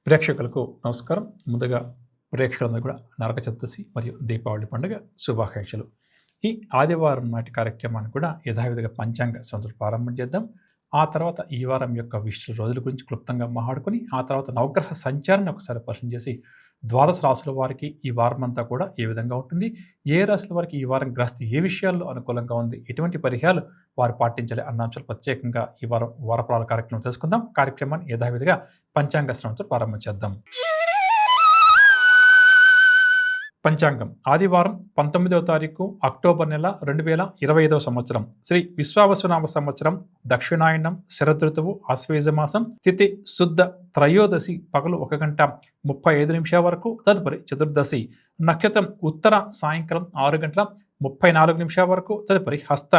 ప్రేక్షకులకు నమస్కారం. ముందుగా ప్రేక్షకులందరూ కూడా నరక చతుర్దశి మరియు దీపావళి పండుగ శుభాకాంక్షలు. ఈ ఆదివారం నాటి కార్యక్రమాన్ని కూడా యథావిధిగా పంచాంగ శ్రవణంతో ప్రారంభం చేద్దాం. ఆ తర్వాత ఈ వారం యొక్క విశిష్ట రోజుల గురించి క్లుప్తంగా మాట్లాడుకొని, ఆ తర్వాత నవగ్రహ సంచారాన్ని ఒకసారి పరిశీలన చేసి, ద్వాదశ రాశుల వారికి ఈ వారం అంతా కూడా ఏ విధంగా ఉంటుంది, ఏ రాశుల వారికి ఈ వారం గ్రస్తి ఏ విషయాల్లో అనుకూలంగా ఉంది, ఎటువంటి పరిహారాలు వారు పాటించాలి అన్న అంశాలు ప్రత్యేకంగా ఈ వారం వారఫలాల కార్యక్రమం తెలుసుకుందాం. కార్యక్రమాన్ని యథావిధిగా పంచాంగ శ్రవణంతో ప్రారంభం చేద్దాం. పంచాంగం ఆదివారం 19వ తారీఖు అక్టోబర్ నెల 2025 సంవత్సరం. శ్రీ విశ్వావసునామ సంవత్సరం, దక్షిణాయనం, శరదృతువు, ఆశ్వేజ మాసం, తిథి శుద్ధ త్రయోదశి పగలు 1:35 వరకు. తదుపరి చతుర్దశి నక్షత్రం ఉత్తర సాయంకాలం 6:34 వరకు. తదుపరి హస్త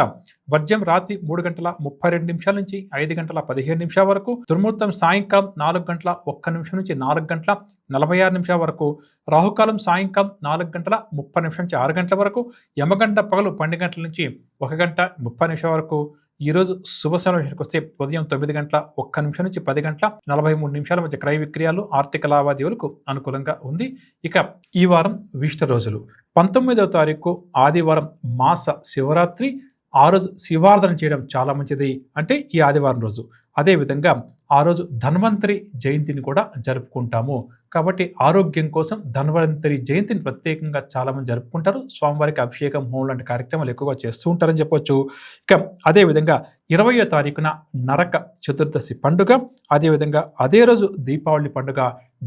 వర్జ్యం రాత్రి 3:32 నుంచి 5:15 వరకు. దుర్ముహూర్తం సాయంకాలం 4:01 నుంచి 4:46 వరకు. రాహుకాలం సాయంకాలం 4:30 నుంచి 6 గంటల వరకు. యమగంట పగలు 12 గంటల నుంచి 1:30 వరకు. ఈరోజు శుభ సమయం విషయానికి వస్తే ఉదయం 9:01 నుంచి 10:43 మధ్య క్రయ విక్రయాలు, ఆర్థిక లావాదేవీలకు అనుకూలంగా ఉంది. ఇక ఈ వారం విశిష్ట రోజులు: 19వ తారీఖు ఆదివారం మాస శివరాత్రి. ఆ రోజు శివార్ధన చేయడం చాలా మంచిది, అంటే ఈ ఆదివారం రోజు. అదేవిధంగా ఆ రోజు ధన్వంతరి జయంతిని కూడా జరుపుకుంటాము. కాబట్టి ఆరోగ్యం కోసం ధన్వంతరి జయంతిని ప్రత్యేకంగా చాలామంది జరుపుకుంటారు. స్వామివారికి అభిషేకం, హోమం లాంటి కార్యక్రమాలు ఎక్కువగా చేస్తూ ఉంటారని చెప్పొచ్చు. ఇక అదేవిధంగా 20వ తారీఖున నరక చతుర్దశి పండుగ. అదేవిధంగా అదే రోజు దీపావళి పండుగ.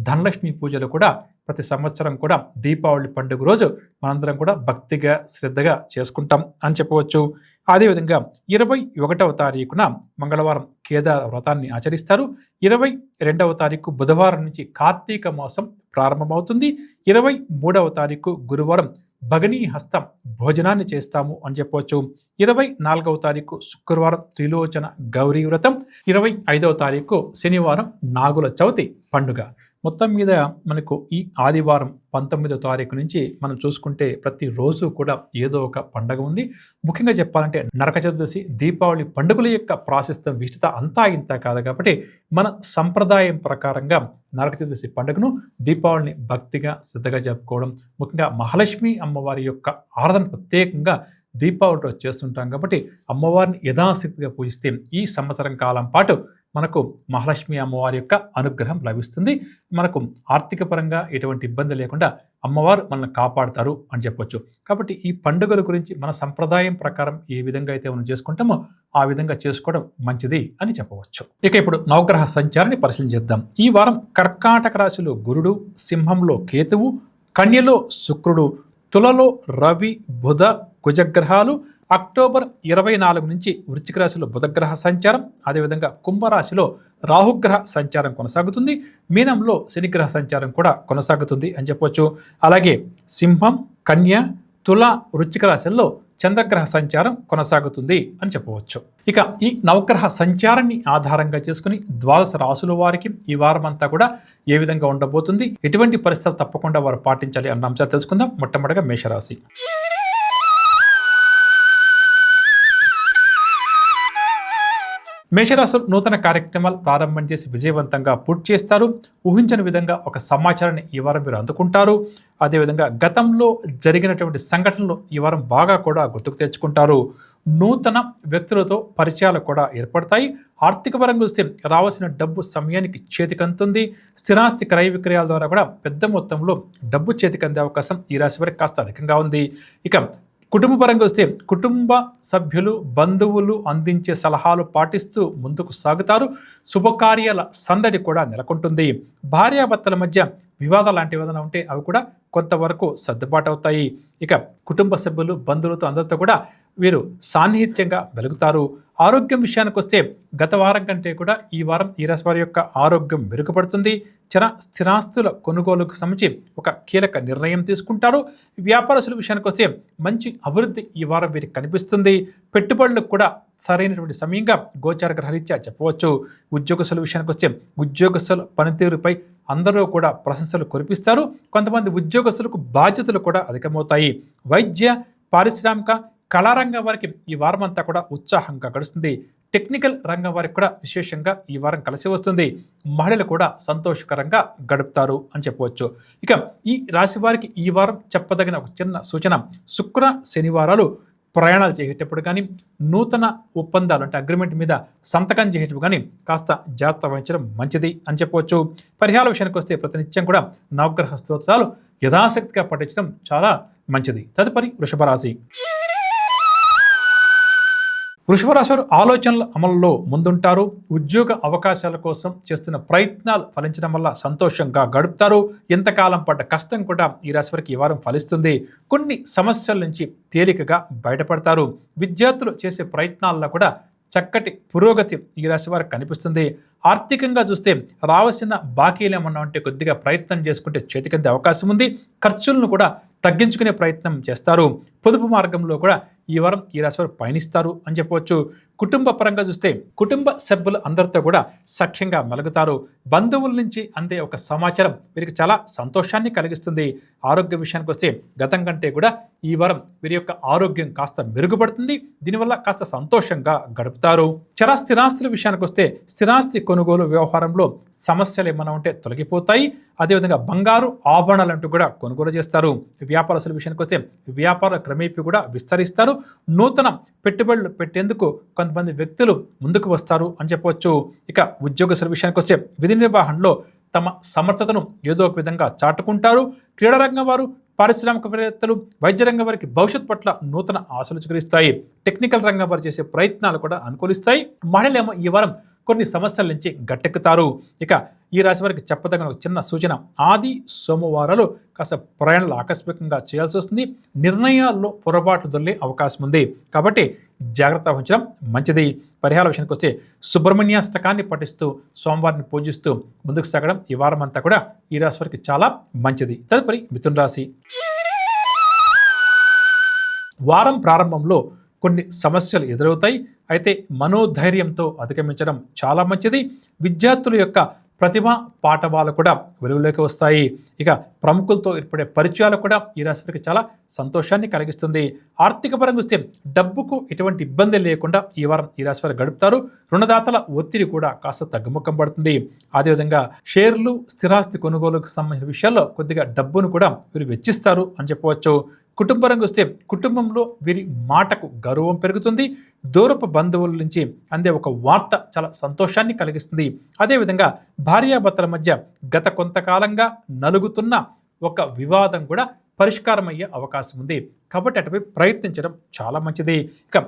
ధనలక్ష్మి పూజలు కూడా ప్రతి సంవత్సరం కూడా దీపావళి పండుగ రోజు మనందరం కూడా భక్తిగా శ్రద్ధగా చేసుకుంటాం అని చెప్పవచ్చు. అదేవిధంగా 21వ తారీఖున మంగళవారం కేదార వ్రతాన్ని ఆచరిస్తారు. 22వ తారీఖు బుధవారం నుంచి కార్తీక మాసం ప్రారంభమవుతుంది. 23వ తారీఖు గురువారం భగనీ హస్తం భోజనాన్ని చేస్తాము అని చెప్పవచ్చు. 24వ తారీఖు శుక్రవారం త్రిలోచన గౌరీ వ్రతం. 25వ తారీఖు శనివారం నాగుల చవితి పండుగ. మొత్తం మీద మనకు ఈ ఆదివారం 19వ తారీఖు నుంచి మనం చూసుకుంటే ప్రతిరోజు కూడా ఏదో ఒక పండుగ ఉంది. ముఖ్యంగా చెప్పాలంటే నరక చతుర్దశి, దీపావళి పండుగల యొక్క ప్రాశస్త్యం విశిష్టత అంతా ఇంత కాదు. కాబట్టి మన సంప్రదాయం ప్రకారంగా నరక చతుర్దశి పండుగను, దీపావళిని భక్తిగా శ్రద్ధగా జరుపుకోవడం, ముఖ్యంగా మహాలక్ష్మి అమ్మవారి యొక్క ఆరాధన ప్రత్యేకంగా దీపావళి రోజు చేస్తుంటాం. కాబట్టి అమ్మవారిని యథాశక్తిగా పూజిస్తే ఈ సంవత్సరం కాలం పాటు మనకు మహాలక్ష్మి అమ్మవారి యొక్క అనుగ్రహం లభిస్తుంది. మనకు ఆర్థిక పరంగా ఎటువంటి ఇబ్బంది లేకుండా అమ్మవారు మనల్ని కాపాడుతారు అని చెప్పొచ్చు. కాబట్టి ఈ పండుగల గురించి మన సంప్రదాయం ప్రకారం ఏ విధంగా అయితే మనం చేసుకుంటామో ఆ విధంగా చేసుకోవడం మంచిది అని చెప్పవచ్చు. ఇక ఇప్పుడు నవగ్రహ సంచారాన్ని పరిశీలించేద్దాం. ఈ వారం కర్కాటక రాశిలో గురుడు, సింహంలో కేతువు, కన్యలో శుక్రుడు, తులలో రవి, బుధ, కుజగ్రహాలు. అక్టోబర్ 24 నుంచి వృశ్చిక రాశిలో బుధగ్రహ సంచారం, అదేవిధంగా కుంభరాశిలో రాహుగ్రహ సంచారం కొనసాగుతుంది. మీనంలో శనిగ్రహ సంచారం కూడా కొనసాగుతుంది అని చెప్పవచ్చు. అలాగే సింహం, కన్య, తుల, వృశ్చిక రాశుల్లో చంద్రగ్రహ సంచారం కొనసాగుతుంది అని చెప్పవచ్చు. ఇక ఈ నవగ్రహ సంచారాన్ని ఆధారంగా చేసుకుని ద్వాదశ రాశుల వారికి ఈ వారం అంతా కూడా ఏ విధంగా ఉండబోతుంది, ఎటువంటి పరిస్థితులు తప్పకుండా వారు పాటించాలి అన్న అంశాలు తెలుసుకుందాం. మొట్టమొదటిగా మేషరాశి. మేషరాశులు నూతన కార్యక్రమాలు ప్రారంభం చేసి విజయవంతంగా పూర్తి చేస్తారు. ఊహించని విధంగా ఒక సమాచారాన్ని ఈ వారం మీరు అందుకుంటారు. అదేవిధంగా గతంలో జరిగినటువంటి సంఘటనలు ఈ వారం బాగా కూడా గుర్తుకు తెచ్చుకుంటారు. నూతన వ్యక్తులతో పరిచయాలు కూడా ఏర్పడతాయి. ఆర్థిక పరంగా చూస్తే రావాల్సిన డబ్బు సమయానికి చేతికంతుంది. స్థిరాస్తి క్రయ విక్రయాల ద్వారా కూడా పెద్ద మొత్తంలో డబ్బు చేతికందే అవకాశం ఈ రాశి వారికి కాస్త అధికంగా ఉంది. ఇక కుటుంబ పరంగా వస్తే కుటుంబ సభ్యులు, బంధువులు అందించే సలహాలు పాటిస్తూ ముందుకు సాగుతారు. శుభకార్యాల సందడి కూడా నెలకొంటుంది. భార్యాభర్తల మధ్య వివాదాలు లాంటివి ఏదైనా ఉంటే అవి కూడా కొంతవరకు సర్దుబాటు అవుతాయి. ఇక కుటుంబ సభ్యులు, బంధువులతో అందరితో కూడా వీరు సాన్నిహిత్యంగా వెలుగుతారు. ఆరోగ్యం విషయానికి వస్తే గత వారం కంటే కూడా ఈ వారం ఈ రాశి వారి యొక్క ఆరోగ్యం మెరుగుపడుతుంది. స్థిరాస్తుల కొనుగోలుకు సంబంధించి ఒక కీలక నిర్ణయం తీసుకుంటారు. వ్యాపారస్తుల విషయానికి వస్తే మంచి అభివృద్ధి ఈ వారం వీరికి కనిపిస్తుంది. పెట్టుబడులకు కూడా సరైనటువంటి సమయంగా గోచార గ్రహరీత్యా చెప్పవచ్చు. ఉద్యోగస్తుల విషయానికి వస్తే ఉద్యోగస్తుల పనితీరుపై అందరూ కూడా ప్రశంసలు కురిపిస్తారు. కొంతమంది ఉద్యోగస్తులకు బాధ్యతలు కూడా అధికమవుతాయి. వైద్య, పారిశ్రామిక, కళారంగం వారికి ఈ వారం అంతా కూడా ఉత్సాహంగా గడుస్తుంది. టెక్నికల్ రంగం వారికి కూడా విశేషంగా ఈ వారం కలిసి వస్తుంది. మహిళలు కూడా సంతోషకరంగా గడుపుతారు అని చెప్పవచ్చు. ఇక ఈ రాశి వారికి ఈ వారం చెప్పదగిన ఒక చిన్న సూచన, శుక్ర శనివారాలు ప్రయాణాలు చేసేటప్పుడు కానీ, నూతన ఒప్పందాలు అంటే అగ్రిమెంట్ మీద సంతకం చేసేటప్పుడు కానీ కాస్త జాగ్రత్త వహించడం మంచిది అని చెప్పవచ్చు. పరిహార విషయానికి వస్తే ప్రతినిత్యం కూడా నవగ్రహ స్తోత్రాలు యథాశక్తిగా పఠించడం చాలా మంచిది. తదుపరి వృషభ రాశి. వృషభ రాశి వారు ఆలోచనల అమలులో ముందుంటారు. ఉద్యోగ అవకాశాల కోసం చేస్తున్న ప్రయత్నాలు ఫలించడం వల్ల సంతోషంగా గడుపుతారు. ఎంతకాలం పడ్డ కష్టం కూడా ఈ రాశి వారికి ఈ వారం ఫలిస్తుంది. కొన్ని సమస్యల నుంచి తేలికగా బయటపడతారు. విద్యార్థులు చేసే ప్రయత్నాల్లో కూడా చక్కటి పురోగతి ఈ రాశి వారికి కనిపిస్తుంది. ఆర్థికంగా చూస్తే రావాల్సిన బాకీలు ఏమన్నా ఉంటే కొద్దిగా ప్రయత్నం చేసుకుంటే చేతికందే అవకాశం ఉంది. ఖర్చులను కూడా తగ్గించుకునే ప్రయత్నం చేస్తారు. పొదుపు మార్గంలో కూడా ఈ వారం ఈ రాశి వారు పయనిస్తారు అని చెప్పవచ్చు. కుటుంబ పరంగా చూస్తే కుటుంబ సభ్యులు అందరితో కూడా సఖ్యంగా మెలుగుతారు. బంధువుల నుంచి అందే ఒక సమాచారం వీరికి చాలా సంతోషాన్ని కలిగిస్తుంది. ఆరోగ్య విషయానికి వస్తే గతం కంటే కూడా ఈ వారం వీరి యొక్క ఆరోగ్యం కాస్త మెరుగుపడుతుంది. దీనివల్ల కాస్త సంతోషంగా గడుపుతారు. స్థిరాస్తుల విషయానికి వస్తే స్థిరాస్తి కొనుగోలు వ్యవహారంలో సమస్యలు ఏమైనా ఉంటే తొలగిపోతాయి. అదేవిధంగా బంగారు ఆభరణాలు అంటూ కూడా కొనుగోలు చేస్తారు. వ్యాపారస్తుల విషయానికి వస్తే వ్యాపార క్రమేపీ కూడా విస్తరిస్తారు. నూతన పెట్టుబడులు పెట్టేందుకు కొంతమంది వ్యక్తులు ముందుకు వస్తారు అని చెప్పవచ్చు. ఇక ఉద్యోగస్తుల విషయానికి వస్తే విధి నిర్వహణలో తమ సమర్థతను ఏదో ఒక విధంగా చాటుకుంటారు. క్రీడారంగం వారు, పారిశ్రామికవేత్తలు, వైద్య రంగం వారికి భవిష్యత్ పట్ల నూతన ఆశలు చిగురిస్తాయి. టెక్నికల్ రంగం వారు చేసే ప్రయత్నాలు కూడా అనుకూలిస్తాయి. మహిళలేమో ఈ వారం కొన్ని సమస్యల నుంచి గట్టెక్కుతారు. ఇక ఈ రాశి వారికి చెప్పదగిన ఒక చిన్న సూచన, ఆది సోమవారాలు కాస్త ప్రయాణాలు ఆకస్మికంగా చేయాల్సి వస్తుంది. నిర్ణయాల్లో పొరపాట్లు దొల్లే అవకాశం ఉంది కాబట్టి జాగ్రత్త వహించడం మంచిది. పరిహార విషయానికి వస్తే సుబ్రహ్మణ్యాష్టకాన్ని పఠిస్తూ సోమవారిని పూజిస్తూ ముందుకు సాగడం ఈ వారం అంతా కూడా ఈ రాశి వారికి చాలా మంచిది. తదుపరి మిథున రాశి. వారం ప్రారంభంలో కొన్ని సమస్యలు ఎదురవుతాయి. అయితే మనోధైర్యంతో అధిగమించడం చాలా మంచిది. విద్యార్థుల యొక్క ప్రతిభ పాఠవాలు కూడా వెలుగులోకి వస్తాయి. ఇక ప్రముఖులతో ఏర్పడే పరిచయాలు కూడా ఈ రాశికి చాలా సంతోషాన్ని కలిగిస్తుంది. ఆర్థిక పరంగా వస్తే డబ్బుకు ఎటువంటి ఇబ్బంది లేకుండా ఈ వారం ఈ రాశి వారు గడుపుతారు. రుణదాతల ఒత్తిడి కూడా కాస్త తగ్గుముఖం పడుతుంది. అదేవిధంగా షేర్లు, స్థిరాస్తి కొనుగోలుకు సంబంధించిన విషయాల్లో కొద్దిగా డబ్బును కూడా వీరు వెచ్చిస్తారు అని చెప్పవచ్చు. కుటుంబ రంగు వస్తే కుటుంబంలో వీరి మాటకు గౌరవం పెరుగుతుంది. దూరపు బంధువుల నుంచి అందే ఒక వార్త చాలా సంతోషాన్ని కలిగిస్తుంది. అదేవిధంగా భార్యాభర్తల మధ్య గత కొంతకాలంగా నలుగుతున్న ఒక వివాదం కూడా పరిష్కారం అయ్యే అవకాశం ఉంది కాబట్టి అటుపై ప్రయత్నించడం చాలా మంచిది. ఇక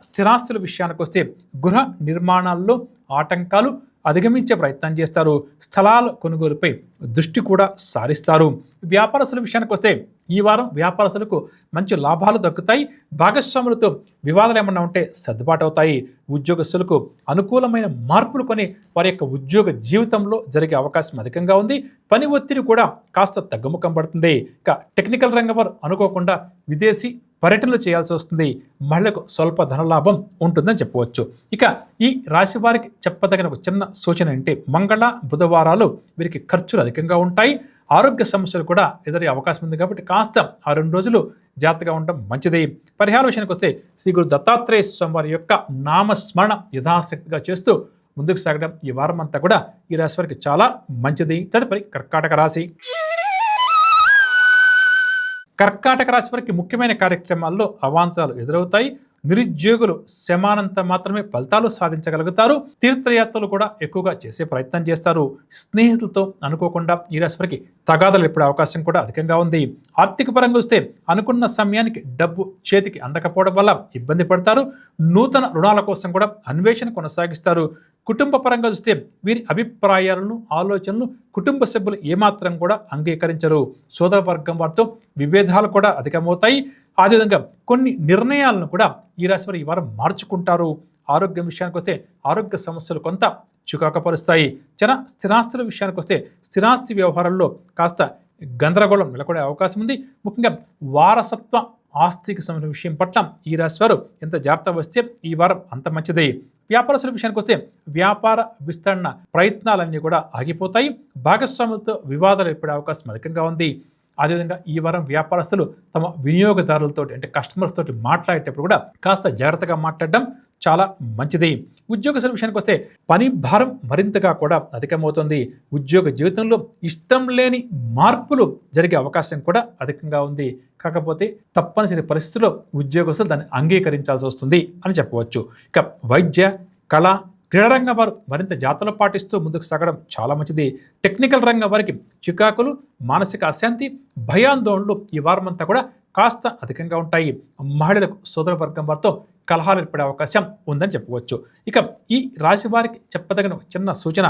స్థిరాస్తుల విషయానికి వస్తే గృహ నిర్మాణాల్లో ఆటంకాలు అధిగమించే ప్రయత్నం చేస్తారు. స్థలాల కొనుగోలుపై దృష్టి కూడా సారిస్తారు. వ్యాపారస్తుల విషయానికి వస్తే ఈ వారం వ్యాపారస్తులకు మంచి లాభాలు దక్కుతాయి. భాగస్వాములతో వివాదాలు ఏమన్నా ఉంటే సర్దుబాటు అవుతాయి. ఉద్యోగస్తులకు అనుకూలమైన మార్పులు కొని వారి యొక్క ఉద్యోగ జీవితంలో జరిగే అవకాశం అధికంగా ఉంది. పని ఒత్తిడి కూడా కాస్త తగ్గుముఖం పడుతుంది. ఇక టెక్నికల్ రంగం వారు అనుకోకుండా విదేశీ పర్యటనలు చేయాల్సి వస్తుంది. మహిళలకు స్వల్ప ధనలాభం ఉంటుందని చెప్పవచ్చు. ఇక ఈ రాశి వారికి చెప్పదగిన ఒక చిన్న సూచన అంటే మంగళ బుధవారాలు వీరికి ఖర్చులు అధికంగా ఉంటాయి. ఆరోగ్య సమస్యలు కూడా ఎదురే అవకాశం ఉంది కాబట్టి కాస్త ఆ 2 రోజులు జాగ్రత్తగా ఉండడం మంచిది. పరిహార విషయానికి వస్తే శ్రీ గురు దత్తాత్రేయ స్వామి వారి యొక్క నామస్మరణ యథాశక్తిగా చేస్తూ ముందుకు సాగడం ఈ వారం అంతా కూడా ఈ రాశి వారికి చాలా మంచిది. తదుపరి కర్కాటక రాశి. కర్కాటక రాశి వారికి ముఖ్యమైన కార్యక్రమాల్లో అవాంతరాలు ఎదురవుతాయి. నిరుద్యోగులు శమానంత మాత్రమే ఫలితాలు సాధించగలుగుతారు. తీర్థయాత్రలు కూడా ఎక్కువగా చేసే ప్రయత్నం చేస్తారు. స్నేహితులతో అనుకోకుండా ఈ రాశి వారికి తగాదాలు ఏర్పడే అవకాశం కూడా అధికంగా ఉంది. ఆర్థిక పరంగా వస్తే అనుకున్న సమయానికి డబ్బు చేతికి అందకపోవడం వల్ల ఇబ్బంది పడతారు. నూతన రుణాల కోసం కూడా అన్వేషణ కొనసాగిస్తారు. కుటుంబ పరంగా చూస్తే వీరి అభిప్రాయాలను, ఆలోచనలు కుటుంబ సభ్యులు ఏమాత్రం కూడా అంగీకరించరు. సోదర వర్గం వారితో విభేదాలు కూడా అధికమవుతాయి. అదేవిధంగా కొన్ని నిర్ణయాలను కూడా ఈ రాశి వారు ఈ వారం మార్చుకుంటారు. ఆరోగ్యం విషయానికి వస్తే ఆరోగ్య సమస్యలు కొంత చికాకుపరుస్తాయి. స్థిరాస్తుల విషయానికి వస్తే స్థిరాస్తి వ్యవహారాల్లో కాస్త గందరగోళం నెలకొనే అవకాశం ఉంది. ముఖ్యంగా వారసత్వ ఆస్తికి సంబంధించిన విషయం పట్ల ఈ రాశి వారు ఎంత జాగ్రత్త వస్తే ఈ వారం అంత మంచిది. వ్యాపారస్తుల విషయానికి వస్తే వ్యాపార విస్తరణ ప్రయత్నాలన్నీ కూడా ఆగిపోతాయి. భాగస్వాములతో వివాదాలు ఏర్పడే అవకాశం అధికంగా ఉంది. అదేవిధంగా ఈ వారం వ్యాపారస్తులు తమ వినియోగదారులతో అంటే కస్టమర్స్ తోటి మాట్లాడేటప్పుడు కూడా కాస్త జాగ్రత్తగా మాట్లాడడం చాలా మంచిది. ఉద్యోగస్తుల విషయానికి వస్తే పని భారం మరింతగా కూడా అధికమవుతుంది. ఉద్యోగ జీవితంలో ఇష్టం లేని మార్పులు జరిగే అవకాశం కూడా అధికంగా ఉంది. కాకపోతే తప్పనిసరి పరిస్థితుల్లో ఉద్యోగస్తులు దాన్ని అంగీకరించాల్సి వస్తుంది అని చెప్పవచ్చు. ఇక వైద్య, కళ, క్రీడారంగం వారు మరింత జాగ్రత్తలు పాటిస్తూ ముందుకు సాగడం చాలా మంచిది. టెక్నికల్ రంగం వారికి చికాకులు, మానసిక అశాంతి, భయాందోళనలు ఈ వారం అంతా కూడా కాస్త అధికంగా ఉంటాయి. మహిళలకు సోదర వర్గం వారితో కలహాలు ఏర్పడే అవకాశం ఉందని చెప్పవచ్చు. ఇక ఈ రాశి వారికి చెప్పదగిన ఒక చిన్న సూచన,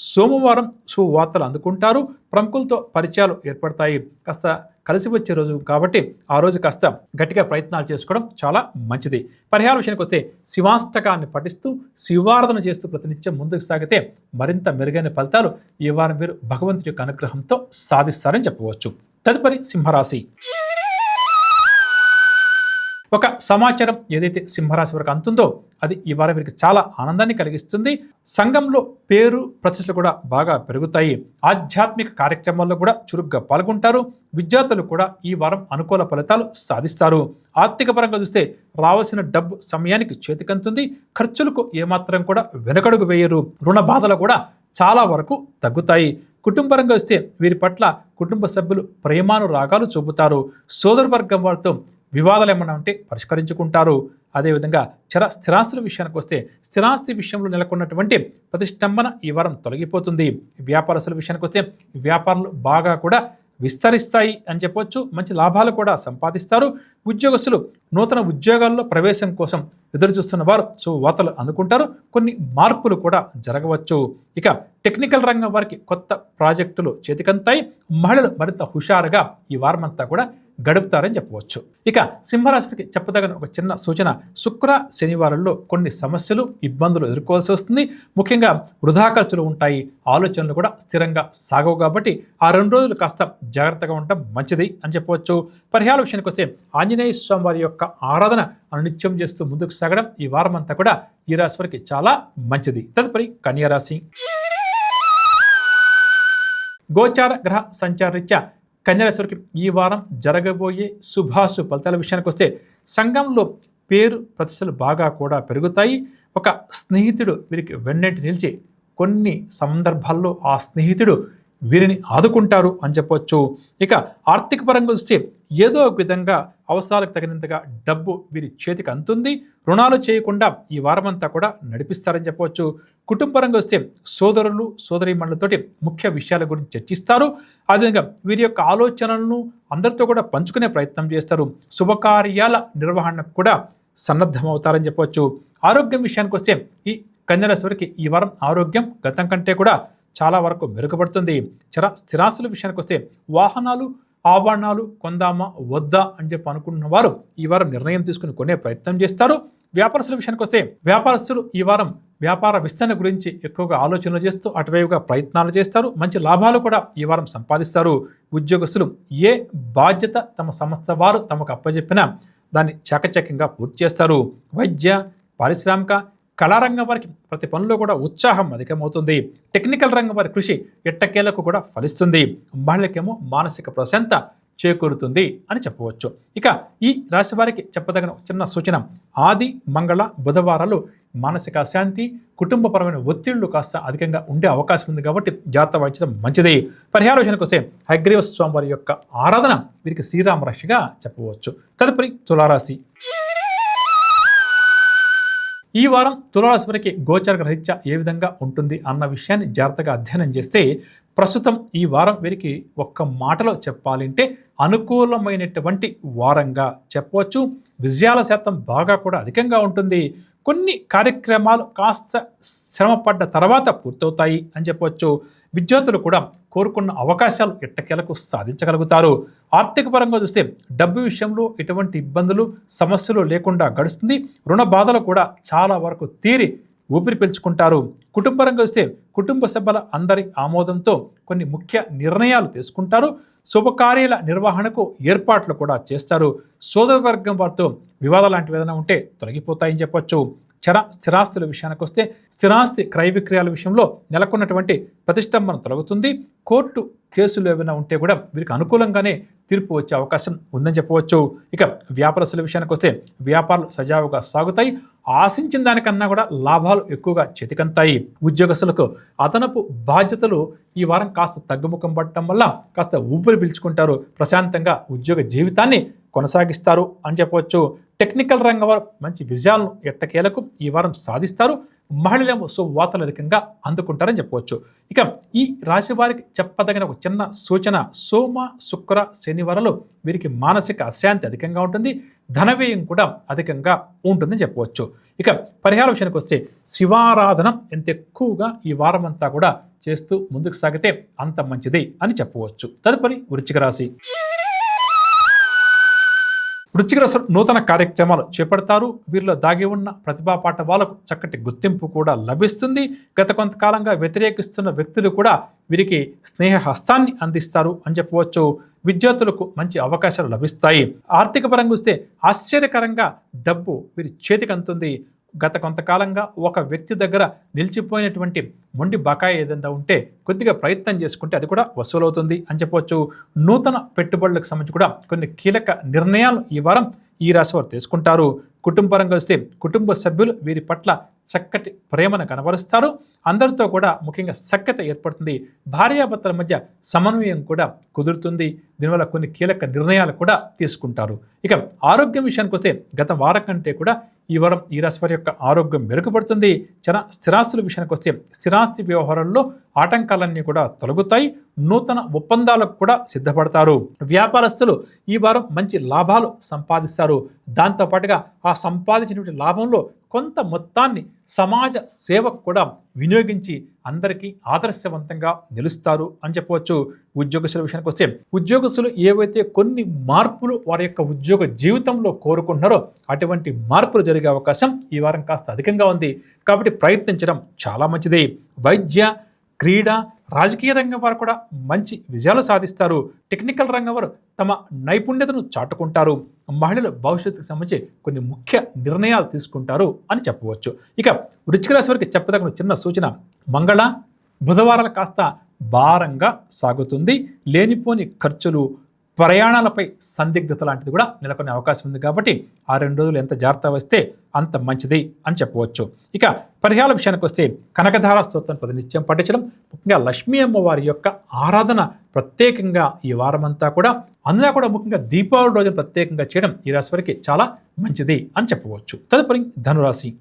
సోమవారం శుభవార్తలు అందుకుంటారు. ప్రముఖులతో పరిచయాలు ఏర్పడతాయి. కాస్త కలిసి వచ్చే రోజు కాబట్టి ఆ రోజు కాస్త గట్టిగా ప్రయత్నాలు చేసుకోవడం చాలా మంచిది. పరిహార విషయానికి వస్తే శివాష్టకాన్ని పఠిస్తూ శివారాధన చేస్తూ ప్రతినిత్యం ముందుకు సాగితే మరింత మెరుగైన ఫలితాలు ఈ వారం మీరు భగవంతుడి యొక్క అనుగ్రహంతో సాధిస్తారని చెప్పవచ్చు. తదుపరి సింహరాశి. ఒక సమాచారం ఏదైతే సింహరాశి వరకు అందుతుందో అది ఈ వారం వీరికి చాలా ఆనందాన్ని కలిగిస్తుంది. సంఘంలో పేరు ప్రతిష్టలు కూడా బాగా పెరుగుతాయి. ఆధ్యాత్మిక కార్యక్రమాల్లో కూడా చురుగ్గా పాల్గొంటారు. విద్యార్థులు కూడా ఈ వారం అనుకూల ఫలితాలు సాధిస్తారు. ఆర్థిక పరంగా చూస్తే రావాల్సిన డబ్బు సమయానికి చేతికంతుంది. ఖర్చులకు ఏమాత్రం కూడా వెనకడుగు వేయరు. రుణ బాధలు కూడా చాలా వరకు తగ్గుతాయి. కుటుంబరంగా వస్తే వీరి పట్ల కుటుంబ సభ్యులు ప్రేమానురాగాలు చూపుతారు. సోదర వర్గం వారితో వివాదాలు ఏమన్నా ఉంటే పరిష్కరించుకుంటారు. అదేవిధంగా స్థిరాస్తుల విషయానికి వస్తే స్థిరాస్తి విషయంలో నెలకొన్నటువంటి ప్రతిష్టంభన ఈ వారం తొలగిపోతుంది. వ్యాపారస్తుల విషయానికి వస్తే వ్యాపారాలు బాగా కూడా విస్తరిస్తాయి అని చెప్పొచ్చు. మంచి లాభాలు కూడా సంపాదిస్తారు. ఉద్యోగస్తులు నూతన ఉద్యోగాల్లో ప్రవేశం కోసం ఎదురు చూస్తున్న వారు వార్తలు అందుకుంటారు. కొన్ని మార్పులు కూడా జరగవచ్చు. ఇక టెక్నికల్ రంగం వారికి కొత్త ప్రాజెక్టులు చేతికంతాయి. మహిళలు మరింత హుషారుగా ఈ వారం అంతా కూడా గడుపుతారని చెప్పవచ్చు. ఇక సింహరాశికి చెప్పదగిన ఒక చిన్న సూచన, శుక్ర శనివారంలో కొన్ని సమస్యలు ఇబ్బందులు ఎదుర్కోవాల్సి వస్తుంది. ముఖ్యంగా వృధా ఖర్చులు ఉంటాయి. ఆలోచనలు కూడా స్థిరంగా సాగవు కాబట్టి ఆ 2 రోజులు కాస్త జాగ్రత్తగా ఉండటం మంచిది అని చెప్పవచ్చు. పరిహార విషయానికి వస్తే ఆంజనేయ స్వామి వారి యొక్క ఆరాధన అనునిత్యం చేస్తూ ముందుకు సాగడం ఈ వారం అంతా కూడా ఈ రాశి వారికి చాలా మంచిది. తదుపరి కన్యా రాశి. గోచార గ్రహ సంచారరీత్యా కన్యరాశికి ఈ వారం జరగబోయే శుభాశుభ ఫలితాల విషయానికి వస్తే సంఘంలో పేరు ప్రతిష్టలు బాగా కూడా పెరుగుతాయి. ఒక స్నేహితుడు వీరికి వెన్నెంటి నిలిచి కొన్ని సందర్భాల్లో ఆ స్నేహితుడు వీరిని ఆదుకుంటారు అని చెప్పొచ్చు. ఇక ఆర్థిక పరంగా చూస్తే ఏదో ఒక విధంగా అవసరాలకు తగినంతగా డబ్బు వీరి చేతికి అందుతుంది. రుణాలు చేయకుండా ఈ వారమంతా కూడా నడిపిస్తారని చెప్పవచ్చు. కుటుంబపరంగా వస్తే సోదరులు సోదరీమణులతోటి ముఖ్య విషయాల గురించి చర్చిస్తారు. అదేవిధంగా వీరి యొక్క ఆలోచనలను అందరితో కూడా పంచుకునే ప్రయత్నం చేస్తారు. శుభకార్యాల నిర్వహణకు కూడా సన్నద్ధమవుతారని చెప్పవచ్చు. ఆరోగ్యం విషయానికి వస్తే ఈ కన్యరాశి వారికి ఈ వారం ఆరోగ్యం గతం కంటే కూడా చాలా వరకు మెరుగుపడుతుంది. స్థిరాస్తుల విషయానికి వస్తే వాహనాలు ఆభరణాలు కొందామా వద్దా అని చెప్పి అనుకున్న వారు ఈ వారం నిర్ణయం తీసుకుని కొనే ప్రయత్నం చేస్తారు. వ్యాపారస్తుల విషయానికి వస్తే వ్యాపారస్తులు ఈ వారం వ్యాపార విస్తరణ గురించి ఎక్కువగా ఆలోచనలు చేస్తూ అటువైపుగా ప్రయత్నాలు చేస్తారు. మంచి లాభాలు కూడా ఈ వారం సంపాదిస్తారు. ఉద్యోగస్తులు ఏ బాధ్యత తమ సంస్థ వారు తమకు అప్పచెప్పినా దాన్ని చాకచక్యంగా పూర్తి చేస్తారు. వైద్య, పారిశ్రామిక, కళారంగం వారికి ప్రతి పనిలో కూడా ఉత్సాహం అధికమవుతుంది. టెక్నికల్ రంగం వారి కృషి ఎట్టకేలకు కూడా ఫలిస్తుంది. మహిళకేమో మానసిక ప్రశాంతత చేకూరుతుంది అని చెప్పవచ్చు. ఇక ఈ రాశి వారికి చెప్పదగిన చిన్న సూచన, ఆది మంగళ బుధవారాలు మానసిక అశాంతి కుటుంబపరమైన ఒత్తిళ్లు కాస్త అధికంగా ఉండే అవకాశం ఉంది కాబట్టి జాగ్రత్త వహించడం మంచిది. పరిహార విషయానికి వస్తే హయగ్రీవ స్వామి వారి యొక్క ఆరాధన వీరికి శ్రీరామ రక్షగా చెప్పవచ్చు. తదుపరి తులారాశి. ఈ వారం తులారాశి వారికి గోచర గ్రహరీత్యా ఏ విధంగా ఉంటుంది అన్న విషయాన్ని జాగ్రత్తగా అధ్యయనం చేస్తే ప్రస్తుతం ఈ వారం వీరికి ఒక్క మాటలో చెప్పాలంటే అనుకూలమైనటువంటి వారంగా చెప్పవచ్చు. విజయాల శాతం బాగా కూడా అధికంగా ఉంటుంది. కొన్ని కార్యక్రమాలు కాస్త శ్రమపడ్డ తర్వాత పూర్తవుతాయి అని చెప్పవచ్చు. విద్యార్థులు కూడా కోరుకున్న అవకాశాలు ఎట్టకేలకు సాధించగలుగుతారు. ఆర్థిక పరంగా చూస్తే డబ్బు విషయంలో ఎటువంటి ఇబ్బందులు సమస్యలు లేకుండా గడుస్తుంది. రుణ బాధలు కూడా చాలా వరకు తీరి ఊపిరి పీల్చుకుంటారు. కుటుంబపరంగా చూస్తే కుటుంబ సభ్యుల అందరి ఆమోదంతో కొన్ని ముఖ్య నిర్ణయాలు తీసుకుంటారు. శుభకార్యాల నిర్వహణకు ఏర్పాట్లు కూడా చేస్తారు. సోదర వర్గం వారితో వివాదాలు లాంటివి ఏదైనా ఉంటే తొలగిపోతాయని చెప్పొచ్చు. స్థిరాస్తుల విషయానికి వస్తే స్థిరాస్తి క్రయ విక్రయాల విషయంలో నెలకొన్నటువంటి ప్రతిష్టంభన తొలగుతుంది. కోర్టు కేసులు ఏమైనా ఉంటే కూడా వీరికి అనుకూలంగానే తీర్పు వచ్చే అవకాశం ఉందని చెప్పవచ్చు. ఇక వ్యాపారస్తుల విషయానికి వస్తే వ్యాపారాలు సజావుగా సాగుతాయి. ఆశించిన దానికన్నా కూడా లాభాలు ఎక్కువగా చేతికంతాయి. ఉద్యోగస్తులకు అదనపు బాధ్యతలు ఈ వారం కాస్త తగ్గుముఖం పడటం వల్ల కాస్త ఊపిరి పీల్చుకుంటారు. ప్రశాంతంగా ఉద్యోగ జీవితాన్ని కొనసాగిస్తారు అని చెప్పవచ్చు. టెక్నికల్ రంగం వారు మంచి విజయాలను ఎట్టకేలకు ఈ వారం సాధిస్తారు. మహిళలు శుభవార్తలు అధికంగా అందుకుంటారని చెప్పవచ్చు. ఇక ఈ రాశి వారికి చెప్పదగిన ఒక చిన్న సూచన, సోమ శుక్ర శనివారాలు వీరికి మానసిక అశాంతి అధికంగా ఉంటుంది. ధనవ్యయం కూడా అధికంగా ఉంటుందని చెప్పవచ్చు. ఇక పరిహార విషయానికి వస్తే శివారాధన ఎంత ఎక్కువగా ఈ వారం అంతా కూడా చేస్తూ ముందుకు సాగితే అంత మంచిది అని చెప్పవచ్చు. తదుపరి వృశ్చిక రాశి. వృశ్చిక రాశి నూతన కార్యక్రమాలు చేపడతారు. వీరిలో దాగి ఉన్న ప్రతిభా పాఠవాలకు చక్కటి గుర్తింపు కూడా లభిస్తుంది. గత కొంతకాలంగా వ్యతిరేకిస్తున్న వ్యక్తులు కూడా వీరికి స్నేహ హస్తాన్ని అందిస్తారు అని చెప్పవచ్చు. విద్యార్థులకు మంచి అవకాశాలు లభిస్తాయి. ఆర్థిక పరంగా వస్తే ఆశ్చర్యకరంగా డబ్బు వీరి చేతికి అందుతుంది. గత కొంతకాలంగా ఒక వ్యక్తి దగ్గర నిలిచిపోయినటువంటి మొండి బకాయి ఏదైనా ఉంటే కొద్దిగా ప్రయత్నం చేసుకుంటే అది కూడా వసూలవుతుంది అని చెప్పవచ్చు. నూతన పెట్టుబడులకు సంబంధించి కూడా కొన్ని కీలక నిర్ణయాలు ఈ వారం ఈ రాశి వారు తీసుకుంటారు. కుటుంబపరంగా వస్తే కుటుంబ సభ్యులు వీరి పట్ల చక్కటి ప్రేమను కనబరుస్తారు. అందరితో కూడా ముఖ్యంగా సఖ్యత ఏర్పడుతుంది. భార్యాభర్తల మధ్య సమన్వయం కూడా కుదురుతుంది. దీనివల్ల కొన్ని కీలక నిర్ణయాలు కూడా తీసుకుంటారు. ఇక ఆరోగ్యం విషయానికి వస్తే గత వారం కంటే కూడా ఈ వారం ఈ రాశి వారి యొక్క ఆరోగ్యం మెరుగుపడుతుంది. స్థిరాస్తుల విషయానికి వస్తే స్థిరాస్తి వ్యవహారాల్లో ఆటంకాలన్నీ కూడా తొలగుతాయి. నూతన ఒప్పందాలకు కూడా సిద్ధపడతారు. వ్యాపారస్తులు ఈ వారం మంచి లాభాలు సంపాదిస్తారు. దాంతోపాటుగా ఆ సంపాదించినటువంటి లాభంలో కొంత మొత్తాన్ని సమాజ సేవకు కూడా వినియోగించి అందరికీ ఆదర్శవంతంగా నిలుస్తారు అని చెప్పవచ్చు. ఉద్యోగస్తుల విషయానికి వస్తే ఉద్యోగస్తులు ఏవైతే కొన్ని మార్పులు వారి యొక్క ఉద్యోగ జీవితంలో కోరుకుంటున్నారో అటువంటి మార్పులు జరిగే అవకాశం ఈ వారం కాస్త అధికంగా ఉంది. కాబట్టి ప్రయత్నించడం చాలా మంచిది. వైద్య, క్రీడా, రాజకీయ రంగం వారు కూడా మంచి విజయాలు సాధిస్తారు. టెక్నికల్ రంగం వారు తమ నైపుణ్యతను చాటుకుంటారు. మహిళల భవిష్యత్తుకు సంబంధించి కొన్ని ముఖ్య నిర్ణయాలు తీసుకుంటారు అని చెప్పవచ్చు. ఇక వృశ్చిక రాశి వారికి చెప్పదగిన చిన్న సూచన, మంగళ బుధవారాలు కాస్త భారంగా సాగుతుంది. లేనిపోని ఖర్చులు, ప్రయాణాలపై సందిగ్ధత లాంటిది కూడా నెలకొనే అవకాశం ఉంది. కాబట్టి ఆ 2 రోజులు ఎంత జాగ్రత్త వస్తే అంత మంచిది అని చెప్పవచ్చు. ఇక పరిహార విషయానికి వస్తే కనకధార స్తోత్రం ప్రతినిత్యం పఠించడం, ముఖ్యంగా లక్ష్మీ అమ్మవారి యొక్క ఆరాధన ప్రత్యేకంగా ఈ వారమంతా కూడా, అందులో కూడా ముఖ్యంగా దీపావళి రోజున ప్రత్యేకంగా చేయడం ఈ రాశి వారికి చాలా మంచిది అని చెప్పవచ్చు. తదుపరి ధనురాశి.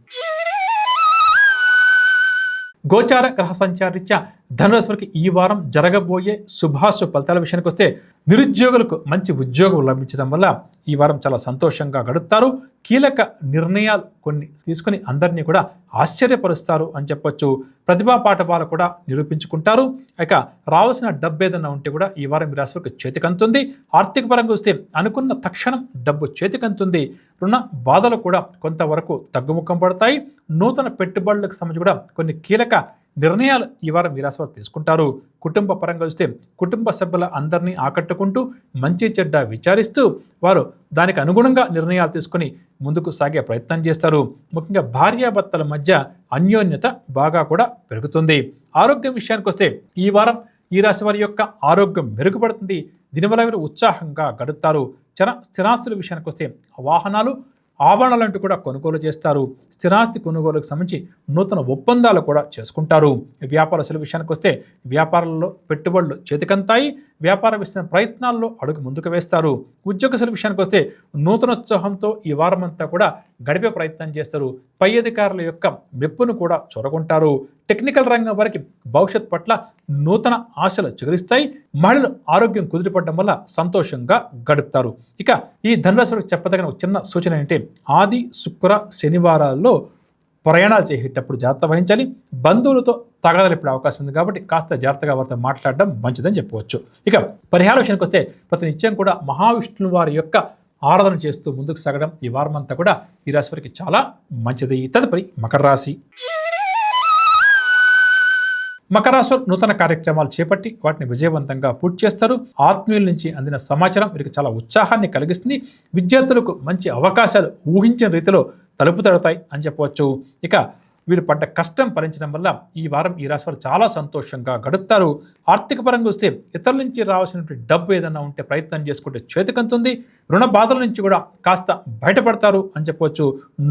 గోచార గ్రహ సంచారీత్యా ధనురాశి వారికి ఈ వారం జరగబోయే శుభాశుభ ఫలితాల విషయానికి వస్తే నిరుద్యోగులకు మంచి ఉద్యోగం లభించడం వల్ల ఈ వారం చాలా సంతోషంగా గడుపుతారు. కీలక నిర్ణయాలు కొన్ని తీసుకుని అందరినీ కూడా ఆశ్చర్యపరుస్తారు అని చెప్పొచ్చు. ప్రతిభా పాఠవాలు కూడా నిరూపించుకుంటారు. ఇక రావాల్సిన డబ్బు ఏదైనా ఉంటే కూడా ఈ వారం ఈ రాశి వారికి చేతికంతుంది. ఆర్థిక పరంగా వస్తే అనుకున్న తక్షణం డబ్బు చేతికంతుంది. రుణ బాధలు కూడా కొంతవరకు తగ్గుముఖం పడతాయి. నూతన పెట్టుబడులకు సంబంధించి కూడా కొన్ని కీలక నిర్ణయాలు ఈ వారం ఈ రాశి వారు తీసుకుంటారు. కుటుంబ పరంగా చూస్తే కుటుంబ సభ్యుల అందరినీ ఆకట్టుకుంటూ మంచి చెడ్డ విచారిస్తూ వారు దానికి అనుగుణంగా నిర్ణయాలు తీసుకుని ముందుకు సాగే ప్రయత్నం చేస్తారు. ముఖ్యంగా భార్యాభర్తల మధ్య అన్యోన్యత బాగా కూడా పెరుగుతుంది. ఆరోగ్యం విషయానికి వస్తే ఈ వారం ఈ రాశి వారి యొక్క ఆరోగ్యం మెరుగుపడుతుంది. దీనివల్ల వీరు ఉత్సాహంగా గడుపుతారు. స్థిరాస్తుల విషయానికి వస్తే వాహనాలు, ఆభరణాలంటూ కూడా కొనుగోలు చేస్తారు. స్థిరాస్తి కొనుగోలుకు సంబంధించి నూతన ఒప్పందాలు కూడా చేసుకుంటారు. వ్యాపారస్తుల విషయానికి వస్తే వ్యాపారాల్లో పెట్టుబడులు చేతికంతాయి. వ్యాపార విస్తరణ ప్రయత్నాల్లో అడుగు ముందుకు వేస్తారు. ఉద్యోగస్తుల విషయానికి వస్తే నూతనోత్సాహంతో ఈ వారమంతా కూడా గడిపే ప్రయత్నం చేస్తారు. పై అధికారుల యొక్క మెప్పును కూడా చొరగొంటారు. టెక్నికల్ రంగం వారికి భవిష్యత్ పట్ల నూతన ఆశలు చిగురిస్తాయి. మహిళలు ఆరోగ్యం కుదిరిపడడం వల్ల సంతోషంగా గడుపుతారు. ఇక ఈ ధనురాశి వారికి చెప్పదగిన ఒక చిన్న సూచన ఏంటంటే ఆది, శుక్ర, శనివారాల్లో ప్రయాణాలు చేసేటప్పుడు జాగ్రత్త వహించాలి. బంధువులతో తగాదలిపడే అవకాశం ఉంది. కాబట్టి కాస్త జాగ్రత్తగా వారితో మాట్లాడడం మంచిదని చెప్పవచ్చు. ఇక పరిహార విషయానికి వస్తే ప్రతి నిత్యం కూడా మహావిష్ణువు వారి యొక్క ఆరాధన చేస్తూ ముందుకు సాగడం ఈ వారమంతా కూడా ఈ రాశి వారికి చాలా మంచిది. తదుపరి మకర రాశి. మకర రాశి నూతన కార్యక్రమాలు చేపట్టి వాటిని విజయవంతంగా పూర్తి చేస్తారు. ఆత్మీయుల నుంచి అందిన సమాచారం వీరికి చాలా ఉత్సాహాన్ని కలిగిస్తుంది. విద్యార్థులకు మంచి అవకాశాలు ఊహించిన రీతిలో తలుపు తడతాయి అని చెప్పవచ్చు. ఇక వీరు పడ్డ కష్టం ఫలించడం వల్ల ఈ వారం ఈ రాశి వారు చాలా సంతోషంగా గడుపుతారు. ఆర్థిక పరంగా వస్తే ఇతరుల నుంచి రావాల్సినటువంటి డబ్బు ఏదైనా ఉంటే ప్రయత్నం చేసుకుంటే చేతికంతుంది. రుణ బాధల నుంచి కూడా కాస్త బయటపడతారు అని చెప్పవచ్చు.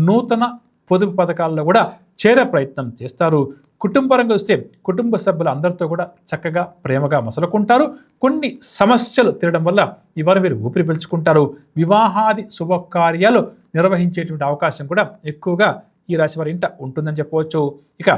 నూతన పొదుపు పథకాల్లో కూడా చేరే ప్రయత్నం చేస్తారు. కుటుంబపరంగా వస్తే కుటుంబ సభ్యులు అందరితో కూడా చక్కగా ప్రేమగా మసలుకుంటారు. కొన్ని సమస్యలు తీరడం వల్ల ఇవాళ వీరు ఊపిరి పీల్చుకుంటారు. వివాహాది శుభకార్యాలు నిర్వహించేటువంటి అవకాశం కూడా ఎక్కువగా ఈ రాశి వారి ఇంట ఉంటుందని చెప్పవచ్చు. ఇక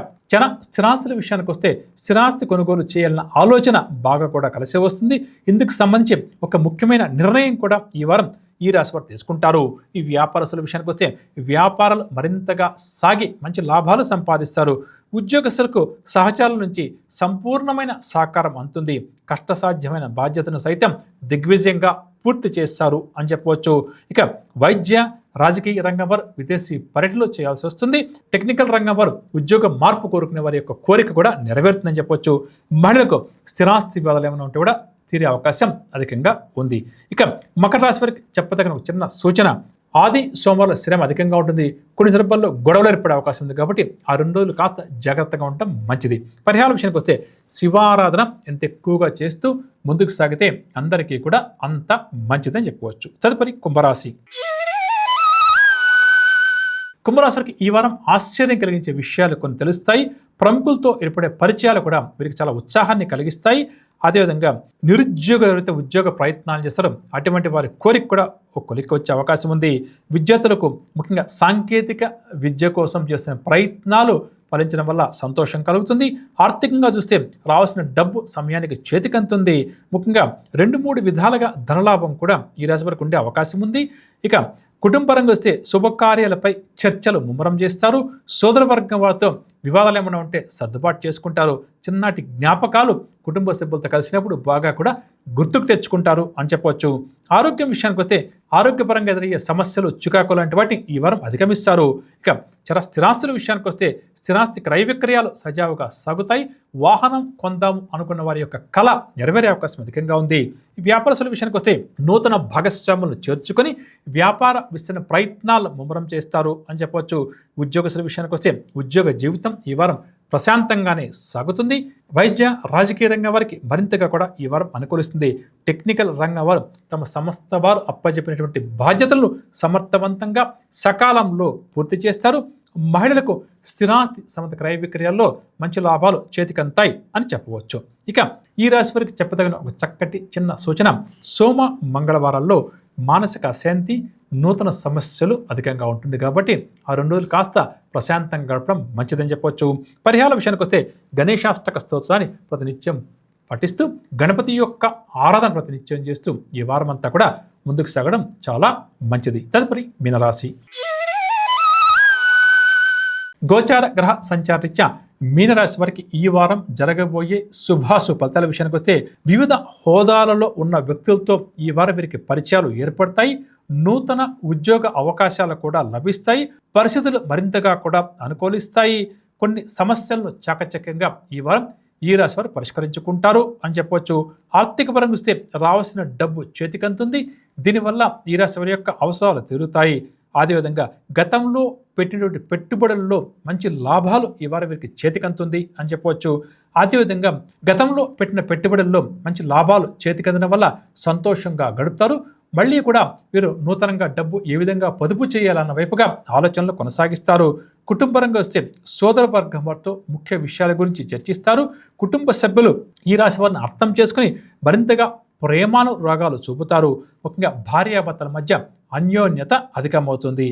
స్థిరాస్తుల విషయానికి వస్తే స్థిరాస్తి కొనుగోలు చేయాలన్న ఆలోచన బాగా కూడా కలిసి వస్తుంది. ఇందుకు సంబంధించి ఒక ముఖ్యమైన నిర్ణయం కూడా ఈ వారం ఈ రాశి వారు తీసుకుంటారు. ఈ వ్యాపారస్తుల విషయానికి వస్తే వ్యాపారాలు మరింతగా సాగి మంచి లాభాలు సంపాదిస్తారు. ఉద్యోగస్తులకు సహచారుల నుంచి సంపూర్ణమైన సహకారం అందుతుంది. కష్టసాధ్యమైన బాధ్యతను సైతం దిగ్విజయంగా పూర్తి చేస్తారు అని చెప్పవచ్చు. ఇక వైద్య రాజకీయ రంగం వారు విదేశీ పర్యటనలు చేయాల్సి వస్తుంది. టెక్నికల్ రంగం వారు ఉద్యోగ మార్పు కోరుకునే వారి యొక్క కోరిక కూడా నెరవేరుతుందని చెప్పవచ్చు. మహిళలకు స్థిరాస్తి వివాదాలు ఏమైనా ఉంటే కూడా తీరే అవకాశం అధికంగా ఉంది. ఇక మకర రాశి వారికి చెప్పదగిన ఒక చిన్న సూచన, ఆది సోమవారం శ్రమ అధికంగా ఉంటుంది. కొన్ని సందర్భాల్లో గొడవలు ఏర్పడే అవకాశం ఉంది కాబట్టి ఆ 2 రోజులు కాస్త జాగ్రత్తగా ఉండటం మంచిది. పరిహారం విషయానికి వస్తే శివారాధన ఎంత ఎక్కువగా చేస్తూ ముందుకు సాగితే అందరికీ కూడా అంత మంచిదని చెప్పవచ్చు. తదుపరి కుంభరాశి. కుంభరాశి వారికి ఈ వారం ఆశ్చర్యం కలిగించే విషయాలు కొన్ని తెలుస్తాయి. ప్రముఖులతో ఏర్పడే పరిచయాలు కూడా వీరికి చాలా ఉత్సాహాన్ని కలిగిస్తాయి. అదేవిధంగా నిరుద్యోగులు ఎవరైతే ఉద్యోగ ప్రయత్నాలు చేస్తారో అటువంటి వారి కోరిక కూడా ఒక కొలిక్కి వచ్చే అవకాశం ఉంది. విద్యార్థులకు ముఖ్యంగా సాంకేతిక విద్య కోసం చేస్తున్న ప్రయత్నాలు ఫలించడం వల్ల సంతోషం కలుగుతుంది. ఆర్థికంగా చూస్తే రావాల్సిన డబ్బు సమయానికి చేతికంతుంది. ముఖ్యంగా 2-3 విధాలుగా ధనలాభం కూడా ఈ రాశి వారికి ఉండే అవకాశం ఉంది. ఇక కుటుంబపరంగా వస్తే శుభకార్యాలపై చర్చలు ముమ్మరం చేస్తారు. సోదర వర్గం వారితో వివాదాలు ఏమైనా ఉంటే సర్దుబాటు చేసుకుంటారు. చిన్నటి జ్ఞాపకాలు కుటుంబ సభ్యులతో కలిసినప్పుడు బాగా కూడా గుర్తుకు తెచ్చుకుంటారు అని చెప్పవచ్చు. ఆరోగ్యం విషయానికి వస్తే ఆరోగ్యపరంగా ఎదురయ్యే సమస్యలు చికాకులు లాంటి వాటిని ఈ వారం అధిగమిస్తారు. ఇక స్థిరాస్తుల విషయానికి వస్తే స్థిరాస్తి క్రయ విక్రయాలు సజావుగా సాగుతాయి. వాహనం కొందాము అనుకున్న వారి యొక్క కళ నెరవేరే అవకాశం అధికంగా ఉంది. ఈ వ్యాపారస్తుల విషయానికి వస్తే నూతన భాగస్వాములను చేర్చుకొని వ్యాపార విస్తరణ ప్రయత్నాలు ముమ్మరం చేస్తారు అని చెప్పవచ్చు. ఉద్యోగస్తుల విషయానికి వస్తే ఉద్యోగ జీవితం ఈ వారం ప్రశాంతంగానే సాగుతుంది. వైద్య రాజకీయ రంగం వారికి మరింతగా కూడా ఈ వారం అనుకూలిస్తుంది. టెక్నికల్ రంగం వారు తమ సంస్థ వారు అప్పచెప్పినటువంటి బాధ్యతలను సమర్థవంతంగా సకాలంలో పూర్తి చేస్తారు. మహిళలకు స్థిరాస్తి సంబంధ క్రయ విక్రయాల్లో మంచి లాభాలు చేతికంతాయి అని చెప్పవచ్చు. ఇక ఈ రాశి వారికి చెప్పదగిన ఒక చక్కటి చిన్న సూచన, సోమ మంగళవారాల్లో మానసిక అశాంతి, నూతన సమస్యలు అధికంగా ఉంటుంది కాబట్టి ఆ 2 రోజులు కాస్త ప్రశాంతంగా గడపడం మంచిదని చెప్పవచ్చు. పరిహార విషయానికి వస్తే గణేశాష్టక స్తోత్రాన్ని ప్రతినిత్యం పఠిస్తూ గణపతి యొక్క ఆరాధన ప్రతినిత్యం చేస్తూ ఈ వారం అంతా కూడా ముందుకు సాగడం చాలా మంచిది. తదుపరి మీనరాశి. గోచార గ్రహ సంచారరీత్యా మీనరాశి వారికి ఈ వారం జరగబోయే శుభాశుభ ఫలితాల విషయానికి వస్తే వివిధ హోదాలలో ఉన్న వ్యక్తులతో ఈ వారం వీరికి పరిచయాలు ఏర్పడతాయి. నూతన ఉద్యోగ అవకాశాలు కూడా లభిస్తాయి. పరిస్థితులు మరింతగా కూడా అనుకూలిస్తాయి. కొన్ని సమస్యలను చాకచక్యంగా ఈ వారం ఈ రాశి వారు పరిష్కరించుకుంటారు అని చెప్పవచ్చు. ఆర్థిక పరంగా చూస్తే రావాల్సిన డబ్బు చేతికంతుంది. దీనివల్ల ఈ రాశి వారి యొక్క అవసరాలు తీరుతాయి. అదేవిధంగా గతంలో పెట్టినటువంటి పెట్టుబడుల్లో మంచి లాభాలు ఈ వారం వీరికి చేతికంతుంది అని చెప్పవచ్చు. అదేవిధంగా గతంలో పెట్టిన పెట్టుబడుల్లో మంచి లాభాలు చేతికందడం వల్ల సంతోషంగా గడుపుతారు. మళ్ళీ కూడా వీరు నూతనంగా డబ్బు ఏ విధంగా పొదుపు చేయాలన్న వైపుగా ఆలోచనలు కొనసాగిస్తారు. కుటుంబపరంగా వస్తే సోదర వర్గం వారితో ముఖ్య విషయాల గురించి చర్చిస్తారు. కుటుంబ సభ్యులు ఈ రాశి వారిని అర్థం చేసుకుని మరింతగా ప్రేమానురాగాలు చూపుతారు. ముఖ్యంగా భార్యాభర్తల మధ్య అన్యోన్యత అధికమవుతుంది.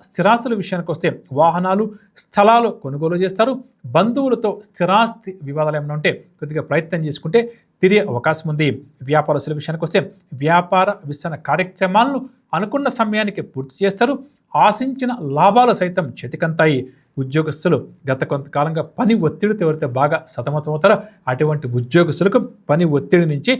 స్థిరాస్తుల విషయానికి వస్తే వాహనాలు, స్థలాలు కొనుగోలు చేస్తారు. బంధువులతో స్థిరాస్తి వివాదాలు ఏమైనా ఉంటే కొద్దిగా ప్రయత్నం చేసుకుంటే తిరిగే అవకాశం ఉంది. వ్యాపారస్తుల విషయానికి వస్తే వ్యాపార విస్తరణ కార్యక్రమాలను అనుకున్న సమయానికి పూర్తి చేస్తారు. ఆశించిన లాభాలు సైతం చేతికంతాయి. ఉద్యోగస్తులు గత కొంతకాలంగా పని ఒత్తిడితో ఎవరైతే బాగా సతమతమవుతారో అటువంటి ఉద్యోగస్తులకు పని ఒత్తిడి నుంచి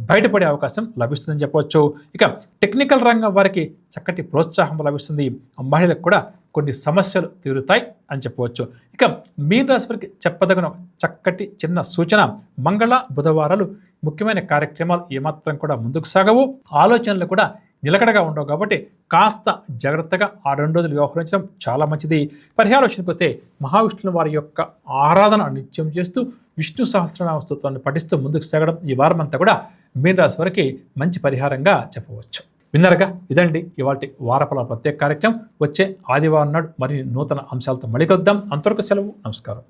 బయటపడే అవకాశం లభిస్తుందని చెప్పవచ్చు. ఇక టెక్నికల్ రంగం వారికి చక్కటి ప్రోత్సాహం లభిస్తుంది. మహిళలకు కూడా కొన్ని సమస్యలు తీరుతాయి అని చెప్పవచ్చు. ఇక మీన రాశి వారికి చెప్పదగిన చక్కటి చిన్న సూచన, మంగళ బుధవారాలు ముఖ్యమైన కార్యక్రమాలు ఏమాత్రం కూడా ముందుకు సాగవు. ఆలోచనలు కూడా నిలకడగా ఉండవు కాబట్టి కాస్త జాగ్రత్తగా ఆ 2 రోజులు వ్యవహరించడం చాలా మంచిది. పరిహారం విషయానికి వస్తే మహావిష్ణువు వారి యొక్క ఆరాధన నిత్యం చేస్తూ విష్ణు సహస్రనామ స్తోత్రాన్ని పఠిస్తూ ముందుకు సాగడం ఈ వారం అంతా కూడా మీనరాశి వారికి మంచి పరిహారంగా చెప్పవచ్చు. విన్నారుగా, ఇదండి ఇవాల్టి వారఫల ప్రత్యేక కార్యక్రమం. వచ్చే ఆదివారం నాడు మరి నూతన అంశాలతో మళ్ళీ కలుద్దాం. అంతవరకు సెలవు. నమస్కారం.